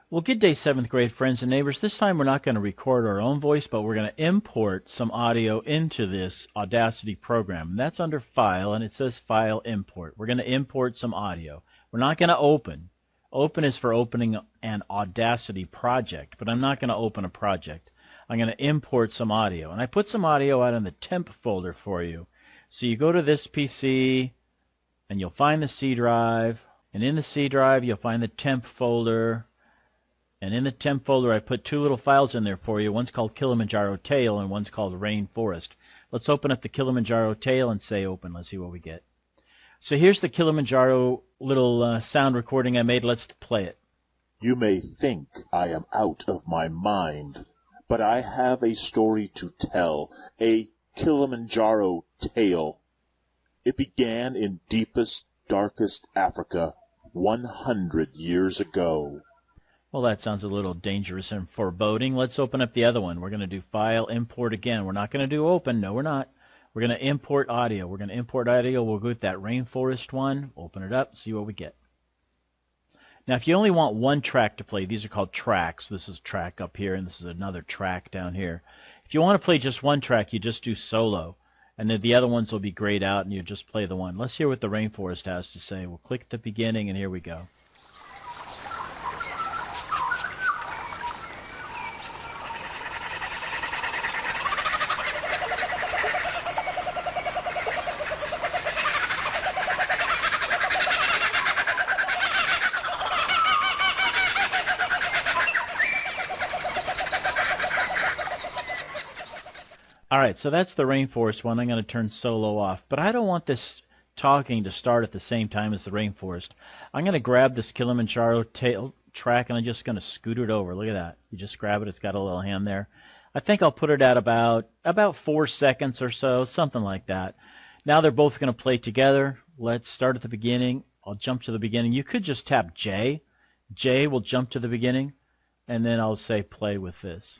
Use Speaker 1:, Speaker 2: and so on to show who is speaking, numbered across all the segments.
Speaker 1: Well, good day, 7th grade friends and neighbors. This time we're not going to record our own voice, but we're going to import some audio into this Audacity program. And that's under File, and it says File Import. We're going to import some audio. We're not going to open. Open is for opening an Audacity project, but I'm not going to open a project. I'm going to import some audio. And I put some audio out in the temp folder for you. So you go to this PC, and you'll find the C drive. And in the C drive, you'll find the temp folder. And in the temp folder, I put two little files in there for you. One's called Kilimanjaro Tail, and one's called Rainforest. Let's open up the Kilimanjaro Tail and say open. Let's see what we get. So here's the Kilimanjaro little sound recording I made. Let's play it.
Speaker 2: You may think I am out of my mind, but I have a story to tell, a Kilimanjaro tale. It began in deepest, darkest Africa 100 years ago.
Speaker 1: Well, that sounds a little dangerous and foreboding. Let's open up the other one. We're going to do File, Import again. We're not going to do Open. No, we're not. We're going to import audio. We're going to import audio. We'll go with that Rainforest one. Open it up, see what we get. Now, if you only want one track to play, these are called tracks. This is track up here, and this is another track down here. If you want to play just one track, you just do solo. And then the other ones will be grayed out, and you just play the one. Let's hear what the Rainforest has to say. We'll click at the beginning, and here we go. Alright, so that's the Rainforest one. I'm going to turn solo off. But I don't want this talking to start at the same time as the Rainforest. I'm going to grab this Kilimanjaro tail track and I'm just going to scoot it over. Look at that. You just grab it. It's got a little hand there. I think I'll put it at about 4 seconds or so, something like that. Now they're both going to play together. Let's start at the beginning. I'll jump to the beginning. You could just tap J. J will jump to the beginning. And then I'll say play with this.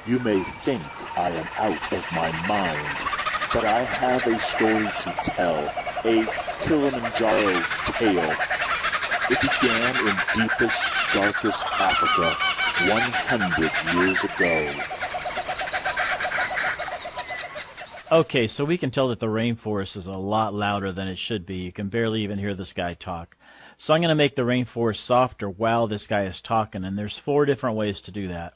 Speaker 2: You may think I am out of my mind, but I have a story to tell, a Kilimanjaro tale. It began in deepest, darkest Africa 100 years ago.
Speaker 1: Okay, so we can tell that the Rainforest is a lot louder than it should be. You can barely even hear this guy talk. So I'm going to make the Rainforest softer while this guy is talking, and there's 4 different ways to do that.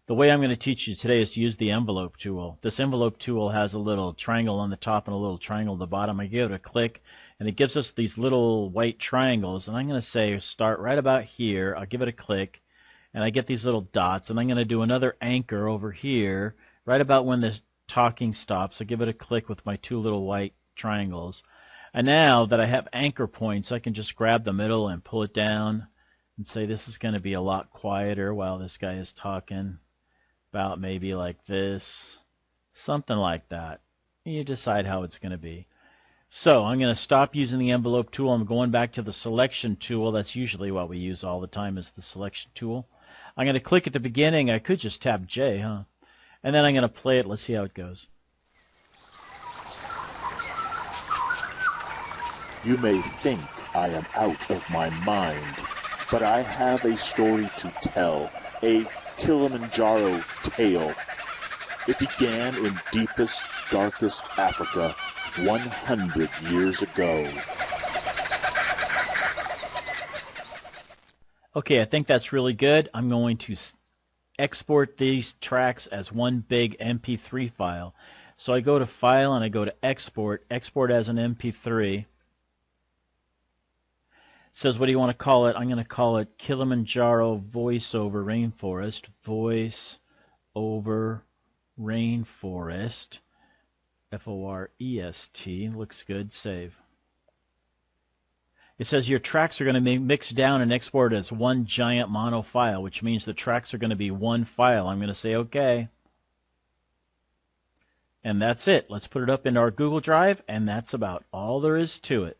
Speaker 1: The way I'm going to teach you today is to use the envelope tool. This envelope tool has a little triangle on the top and a little triangle at the bottom. I give it a click, and it gives us these little white triangles. And I'm going to say start right about here. I'll give it a click, and I get these little dots. And I'm going to do another anchor over here, right about when the talking stops. I give it a click with my 2 little white triangles. And now that I have anchor points, I can just grab the middle and pull it down and say this is going to be a lot quieter while this guy is talking. About maybe like this, something like that. You decide how it's going to be. So I'm going to stop using the envelope tool. I'm going back to the selection tool. That's usually what we use all the time is the selection tool. I'm going to click at the beginning. I could just tap J, huh? And then I'm going to play it. Let's see how it goes.
Speaker 2: You may think I am out of my mind, but I have a story to tell, a Kilimanjaro tale. It began in deepest, darkest Africa 100 years ago.
Speaker 1: Okay, I think that's really good. I'm going to export these tracks as one big MP3 file. So I go to File and I go to Export, Export as an MP3. Says, what do you want to call it? I'm going to call it Kilimanjaro Voiceover Rainforest. Voice over Rainforest. F-O-R-E-S-T. Looks good. Save. It says your tracks are going to be mixed down and exported as one giant mono file, which means the tracks are going to be one file. I'm going to say OK. And that's it. Let's put it up in our Google Drive, and that's about all there is to it.